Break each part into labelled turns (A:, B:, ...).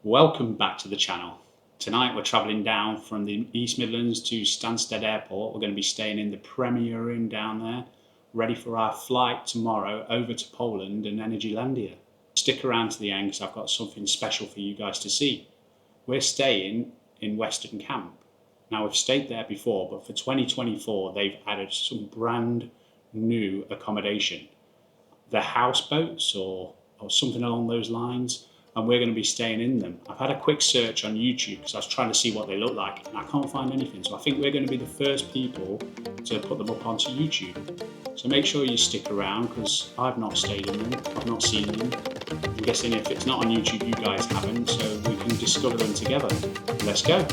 A: Welcome back to the channel. Tonight we're travelling down from the East Midlands to Stansted Airport. We're going to be staying in the Premier Inn down there, ready for our flight tomorrow over to Poland and Energylandia. Stick around to the end because I've got something special for you guys to see. We're staying in Western Camp. Now we've stayed there before, but for 2024 they've added some brand new accommodation. The houseboats or something along those lines, and we're going to be staying in them. I've had a quick search on YouTube because I was trying to see what they look like and I can't find anything, so I think we're going to be the first people to put them up onto YouTube. So make sure you stick around because I've not stayed in them, I've not seen them. I'm guessing if it's not on YouTube you guys haven't, so we can discover them together. Let's go.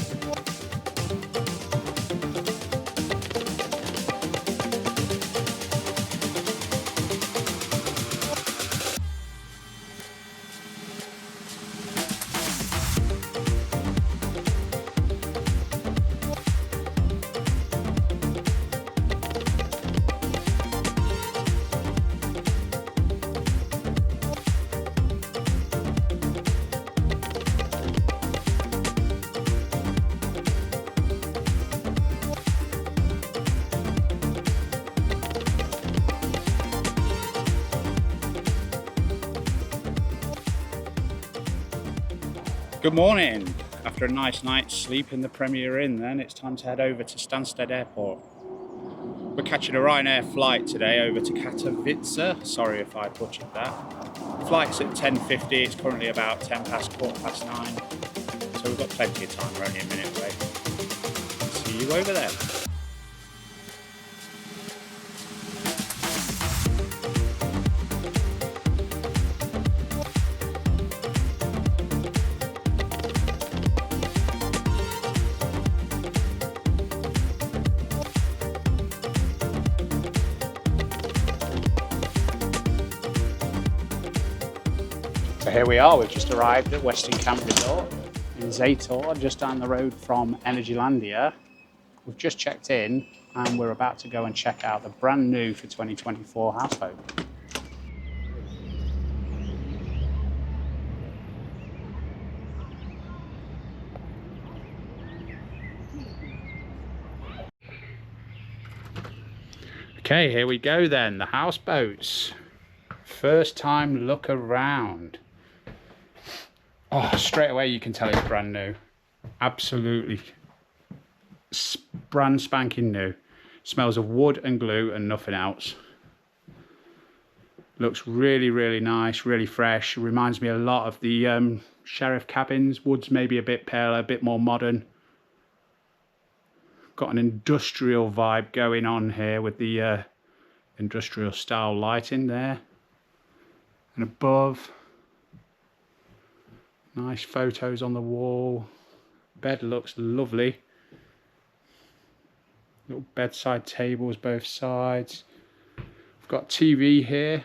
A: Good morning. After a nice night's sleep in the Premier Inn, then it's time to head over to Stansted Airport. We're catching a Ryanair flight today over to Katowice. Sorry if I butchered that. Flight's at 10:50. It's currently about 9:10. So we've got plenty of time. We're only a minute away. See you over there. So here we are, we've just arrived at Western Camp Resort in Zator, just down the road from Energylandia. We've just checked in and we're about to go and check out the brand new for 2024 houseboat. Okay, here we go then, the houseboats. First time look around. Oh, straight away you can tell it's brand new. Absolutely brand spanking new. Smells of wood and glue and nothing else. Looks really, really nice, really fresh. Reminds me a lot of the sheriff cabins. Wood's maybe a bit paler, a bit more modern. Got an industrial vibe going on here with the industrial style lighting there. And above, nice photos on the wall. Bed looks lovely. Little bedside tables both sides. We've got TV here.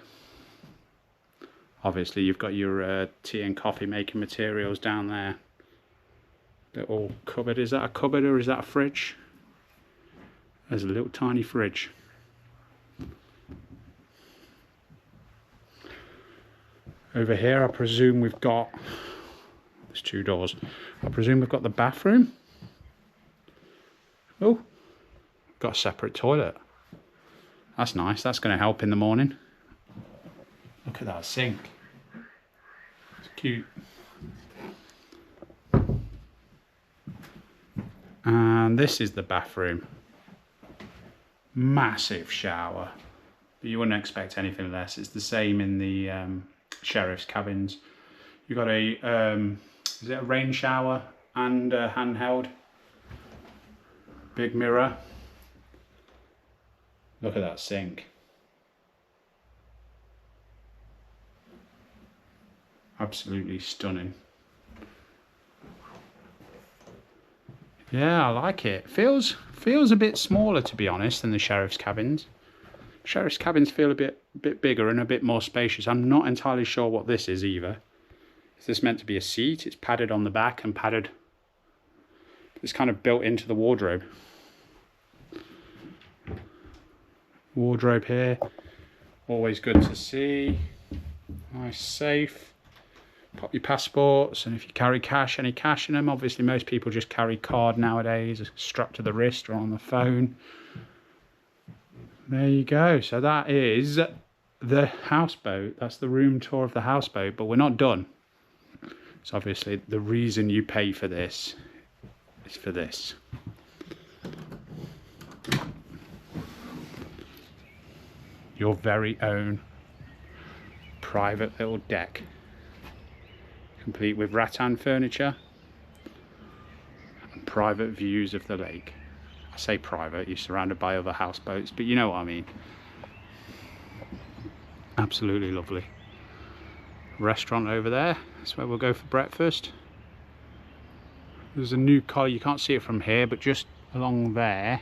A: Obviously you've got your tea and coffee making materials down there. Little cupboard. Is that a cupboard or is that a fridge? There's a little tiny fridge. Over here I presume we've got, there's two doors, I presume we've got the bathroom. Oh, got a separate toilet. That's nice, that's going to help in the morning. Look at that sink. It's cute. And this is the bathroom. Massive shower. But you wouldn't expect anything less. It's the same in the sheriff's cabins. You've got a, is it a rain shower and a handheld? Big mirror. Look at that sink. Absolutely stunning. Yeah, I like it. Feels a bit smaller, to be honest, than the sheriff's cabins. Sheriff's cabins feel a bit bigger and a bit more spacious. I'm not entirely sure what this is either. Is this meant to be a seat? It's padded on the back and padded. It's kind of built into the wardrobe. Wardrobe here. Always good to see. Nice safe. Pop your passports, and if you carry cash, any cash in them. Obviously most people just carry card nowadays, strapped to the wrist or on the phone. There you go. So that is the houseboat. That's the room tour of the houseboat, but we're not done. So obviously the reason you pay for this is for this. Your very own private little deck, complete with rattan furniture and private views of the lake. I say private, you're surrounded by other houseboats, but you know what I mean. Absolutely lovely. Restaurant over there, that's where we'll go for breakfast. There's a new car, you can't see it from here, but just along there,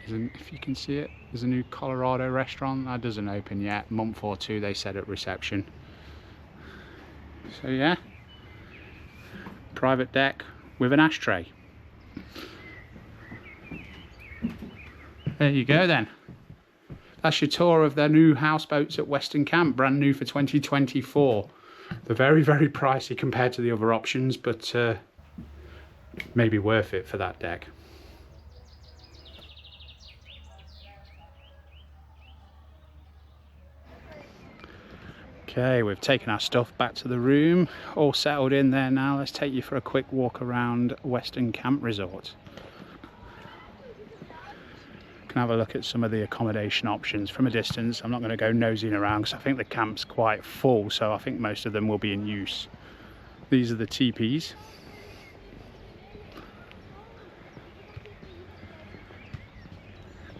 A: if you can see it, there's a new Colorado restaurant. That doesn't open yet, month or two they said at reception. So yeah, private deck with an ashtray. There you go then. That's your tour of their new houseboats at Western Camp, brand new for 2024. They're very, very pricey compared to the other options, but maybe worth it for that deck. Okay, we've taken our stuff back to the room, all settled in there now. Let's take you for a quick walk around Western Camp Resort. Can have a look at some of the accommodation options from a distance. I'm not going to go nosing around because I think the camp's quite full, so I think most of them will be in use. These are the teepees.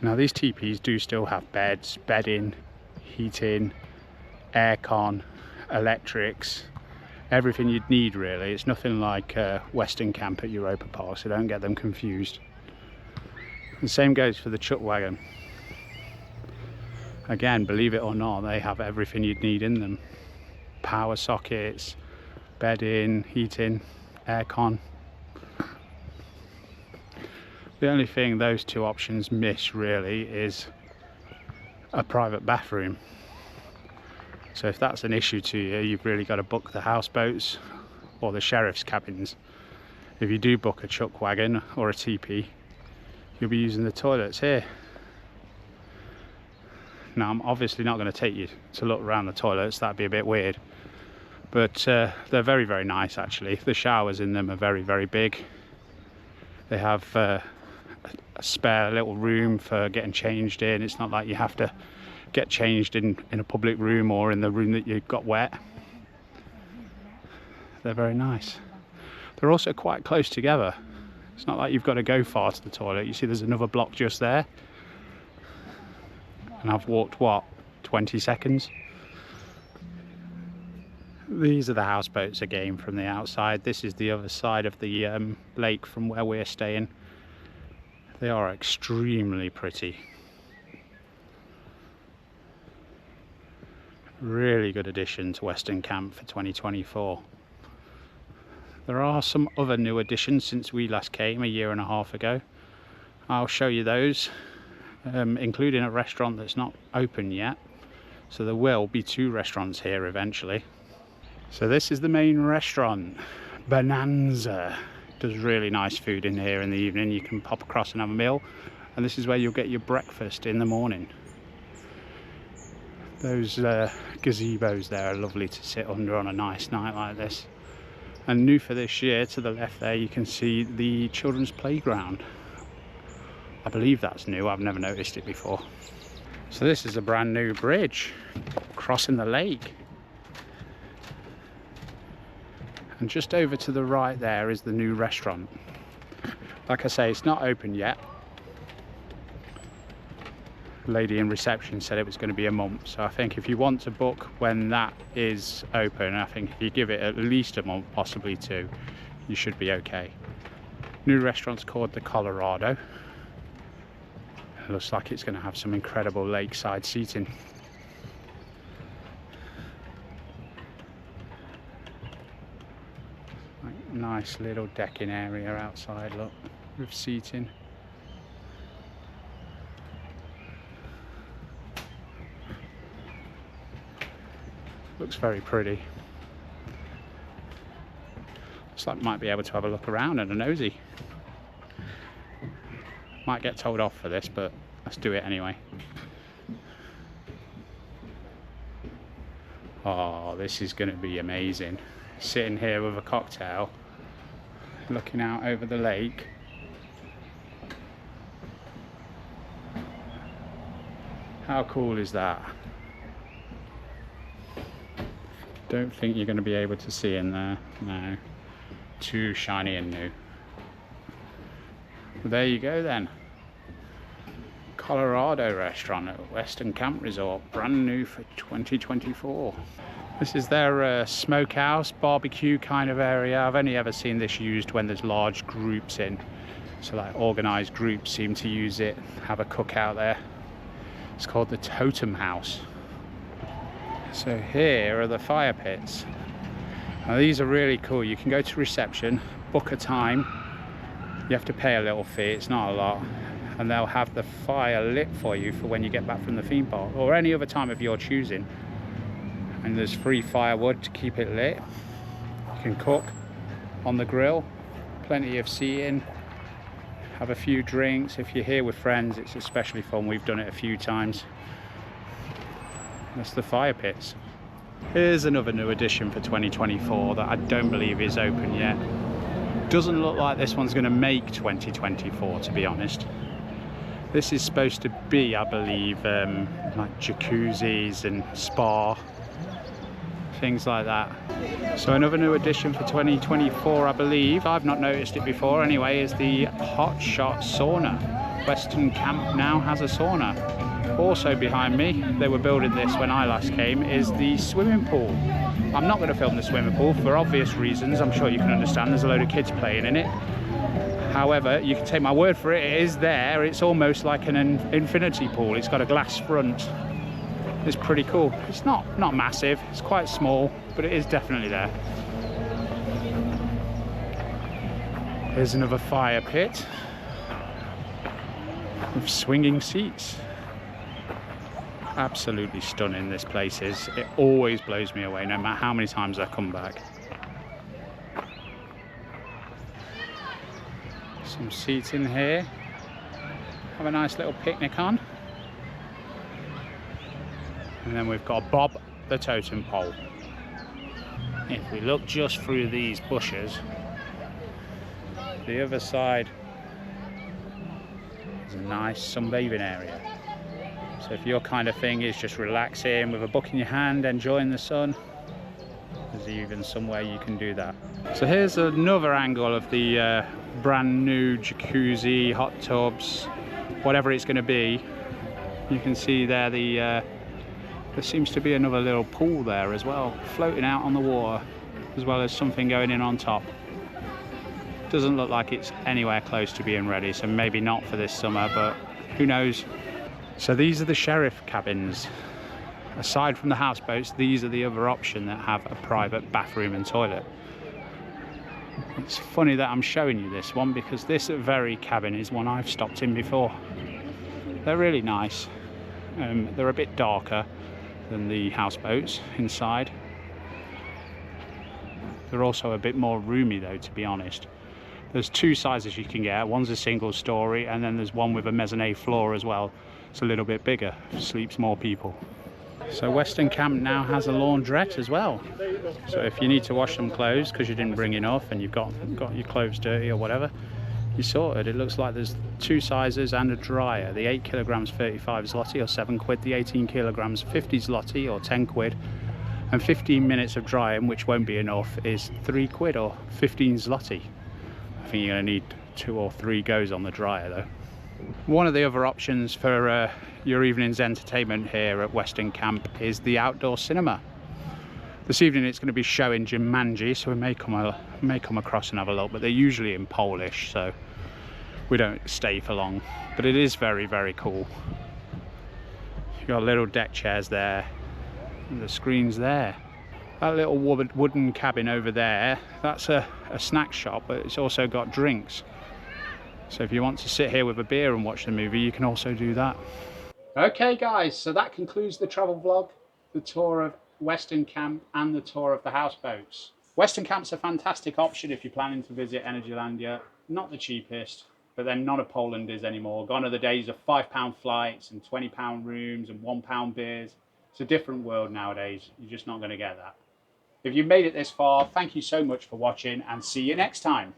A: Now these teepees do still have beds, bedding, heating, aircon, electrics, everything you'd need really. It's nothing like Western Camp at Europa Park, so don't get them confused. The same goes for the chuck wagon. Again, believe it or not, they have everything you'd need in them. Power sockets, bedding, heating, aircon. The only thing those two options miss really is a private bathroom. So if that's an issue to you, you've really got to book the houseboats or the sheriff's cabins. If you do book a chuck wagon or a teepee, you'll be using the toilets here. Now I'm obviously not going to take you to look around the toilets, that'd be a bit weird. But they're very, very nice actually. The showers in them are very, very big. They have a spare little room for getting changed in. It's not like you have to get changed in a public room or in the room that you got wet. They're very nice. They're also quite close together. It's not like you've got to go far to the toilet. You see there's another block just there. And I've walked, what, 20 seconds? These are the houseboats again from the outside. This is the other side of the lake from where we're staying. They are extremely pretty. Really good addition to Western Camp for 2024. There are some other new additions since we last came a year and a half ago. I'll show you those, including a restaurant that's not open yet. So there will be 2 restaurants here eventually. So this is the main restaurant, Bonanza. Does really nice food in here in the evening. You can pop across and have a meal, and this is where you'll get your breakfast in the morning. Those gazebos there are lovely to sit under on a nice night like this. And new for this year, to the left there you can see the children's playground. I believe that's new, I've never noticed it before. So this is a brand new bridge crossing the lake. And just over to the right there is the new restaurant. Like I say, it's not open yet. The lady in reception said it was going to be a month, so I think if you want to book when that is open, I think if you give it at least a month, possibly 2, you should be okay. New restaurant's called the Colorado. It looks like it's going to have some incredible lakeside seating. Nice little decking area outside, look, with seating. Looks very pretty. Looks like might be able to have a look around and a nosy. Might get told off for this, but let's do it anyway. Oh, this is going to be amazing. Sitting here with a cocktail, looking out over the lake. How cool is that? Don't think you're going to be able to see in there. No. Too shiny and new. Well, there you go then. Colorado restaurant at Western Camp Resort, brand new for 2024. This is their smokehouse barbecue kind of area. I've only ever seen this used when there's large groups in. So like organised groups seem to use it, have a cookout there. It's called the Totem House. So here are the fire pits. Now these are really cool. You can go to reception, book a time. You have to pay a little fee, it's not a lot. And they'll have the fire lit for you for when you get back from the theme park, or any other time of your choosing. And there's free firewood to keep it lit. You can cook on the grill, plenty of seating, have a few drinks. If you're here with friends, it's especially fun. We've done it a few times. That's the fire pits. Here's another new addition for 2024 that I don't believe is open yet. Doesn't look like this one's going to make 2024, to be honest. This is supposed to be, I believe, like jacuzzis and spa, things like that. So another new addition for 2024, I believe, I've not noticed it before anyway, is the Hot Shot Sauna. Western Camp now has a sauna. Also behind me, they were building this when I last came, is the swimming pool. I'm not going to film the swimming pool for obvious reasons. I'm sure you can understand, there's a load of kids playing in it. However, you can take my word for it, it is there. It's almost like an infinity pool. It's got a glass front. It's pretty cool. It's not massive, it's quite small, but it is definitely there. Here's another fire pit with swinging seats. Absolutely stunning this place is. It always blows me away, no matter how many times I come back. Some seats in here. Have a nice little picnic on. And then we've got Bob the totem pole. If we look just through these bushes, the other side is a nice sunbathing area. So if your kind of thing is just relaxing with a book in your hand, enjoying the sun, there's even somewhere you can do that. So here's another angle of the brand new jacuzzi, hot tubs, whatever it's going to be. You can see there there seems to be another little pool there as well, floating out on the water, as well as something going in on top. Doesn't look like it's anywhere close to being ready, so maybe not for this summer, but who knows. So these are the sheriff cabins. Aside from the houseboats, these are the other option that have a private bathroom and toilet. It's funny that I'm showing you this one because this very cabin is one I've stopped in before. They're really nice. They're a bit darker than the houseboats inside. They're also a bit more roomy though, to be honest. There's two sizes you can get. One's a single story and then there's one with a mezzanine floor as well. It's a little bit bigger, sleeps more people. So Western Camp now has a laundrette as well. So if you need to wash some clothes because you didn't bring enough and you've got your clothes dirty or whatever, you're sorted. It looks like there's two sizes and a dryer. The 8 kilograms 35 zloty or 7 quid, the 18 kilograms 50 zloty or 10 quid, and 15 minutes of drying, which won't be enough, is 3 quid or 15 zloty. I think you're going to need 2 or 3 goes on the dryer though. One of the other options for your evening's entertainment here at Western Camp is the outdoor cinema. This evening it's going to be showing Jumanji, so we may come across and have a look, but they're usually in Polish, so we don't stay for long. But it is very, very cool. You've got little deck chairs there, and the screen's there. That little wooden cabin over there, that's a snack shop, but it's also got drinks. So if you want to sit here with a beer and watch the movie, you can also do that. Okay guys, so that concludes the travel vlog, the tour of Western Camp and the tour of the houseboats. Western Camp's a fantastic option if you're planning to visit Energylandia. Not the cheapest, but then none of Poland is anymore. Gone are the days of £5 flights and £20 rooms and £1 beers. It's a different world nowadays. You're just not going to get that. If you've made it this far, thank you so much for watching and see you next time.